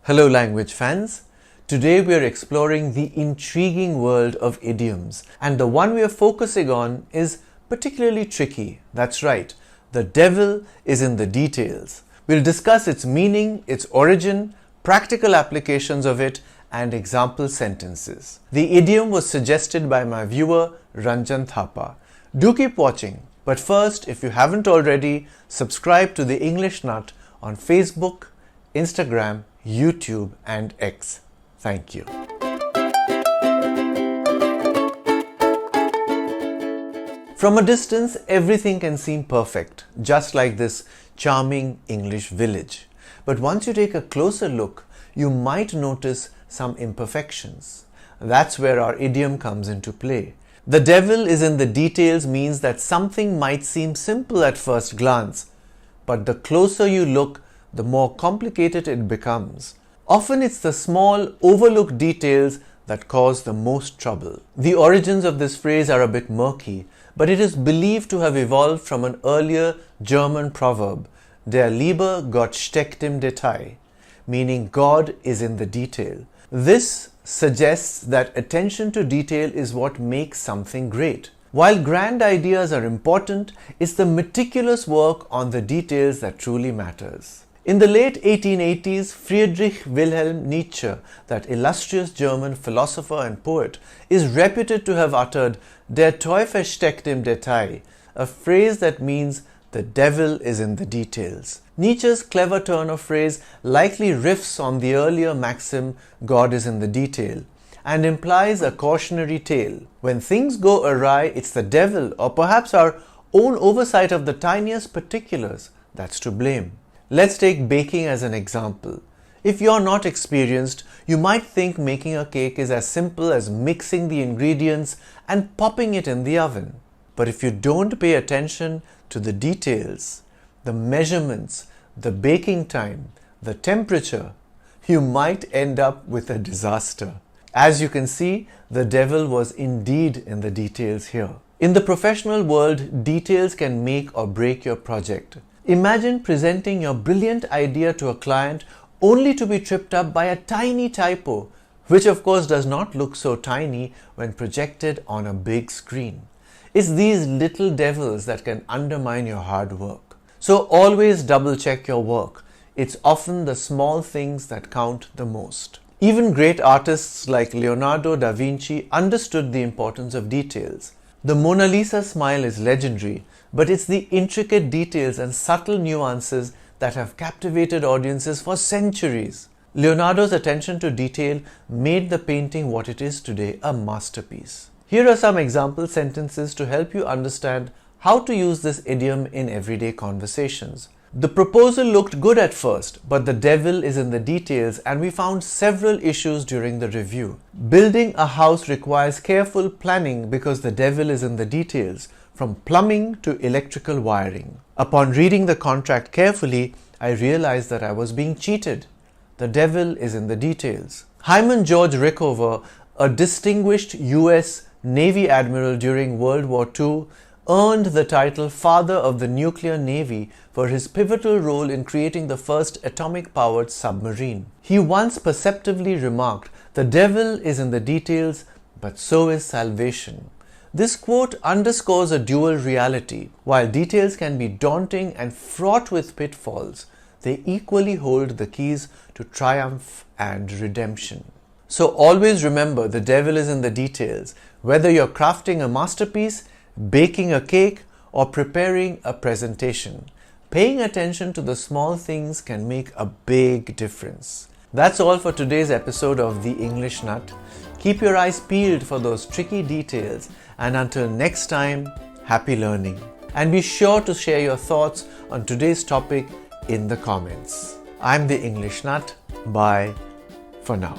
Hello language fans. Today we are exploring the intriguing world of idioms, and the one we are focusing on is particularly tricky. That's right, the devil is in the details. We'll discuss its meaning, its origin, practical applications of it, and example sentences. The idiom was suggested by my viewer Ranjan Thapa. Do keep watching, but first, if you haven't already, subscribe to the English Nut on Facebook, Instagram, YouTube and X. Thank you. From a distance, everything can seem perfect, just like this charming English village. But once you take a closer look, you might notice some imperfections. That's where our idiom comes into play. The devil is in the details means that something might seem simple at first glance, but the closer you look, the more complicated it becomes. Often it's the small, overlooked details that cause the most trouble. The origins of this phrase are a bit murky, but it is believed to have evolved from an earlier German proverb, Der Liebe Gott steckt im Detail, meaning God is in the detail. This suggests that attention to detail is what makes something great. While grand ideas are important, it's the meticulous work on the details that truly matters. In the late 1880s, Friedrich Wilhelm Nietzsche, that illustrious German philosopher and poet, is reputed to have uttered Der Teufel steckt im Detail, a phrase that means the devil is in the details. Nietzsche's clever turn of phrase likely riffs on the earlier maxim God is in the detail and implies a cautionary tale. When things go awry, it's the devil or perhaps our own oversight of the tiniest particulars that's to blame. Let's take baking as an example. If you're not experienced, you might think making a cake is as simple as mixing the ingredients and popping it in the oven. But if you don't pay attention to the details, the measurements, the baking time, the temperature, you might end up with a disaster. As you can see, the devil was indeed in the details here. In the professional world, details can make or break your project. Imagine presenting your brilliant idea to a client only to be tripped up by a tiny typo, which of course does not look so tiny when projected on a big screen. It's these little devils that can undermine your hard work. So always double check your work. It's often the small things that count the most. Even great artists like Leonardo da Vinci understood the importance of details. The Mona Lisa smile is legendary, but it's the intricate details and subtle nuances that have captivated audiences for centuries. Leonardo's attention to detail made the painting what it is today, a masterpiece. Here are some example sentences to help you understand how to use this idiom in everyday conversations. The proposal looked good at first, but the devil is in the details and we found several issues during the review. Building a house requires careful planning because the devil is in the details, from plumbing to electrical wiring. Upon reading the contract carefully, I realized that I was being cheated. The devil is in the details. Hyman George Rickover, a distinguished US Navy admiral during World War II, earned the title Father of the Nuclear Navy for his pivotal role in creating the first atomic-powered submarine. He once perceptively remarked, "The devil is in the details, but so is salvation." This quote underscores a dual reality. While details can be daunting and fraught with pitfalls, they equally hold the keys to triumph and redemption. So always remember, the devil is in the details, whether you're crafting a masterpiece, baking a cake, or preparing a presentation. Paying attention to the small things can make a big difference. That's all for today's episode of The English Nut. Keep your eyes peeled for those tricky details, and until next time, happy learning. And be sure to share your thoughts on today's topic in the comments. I'm The English Nut. Bye for now.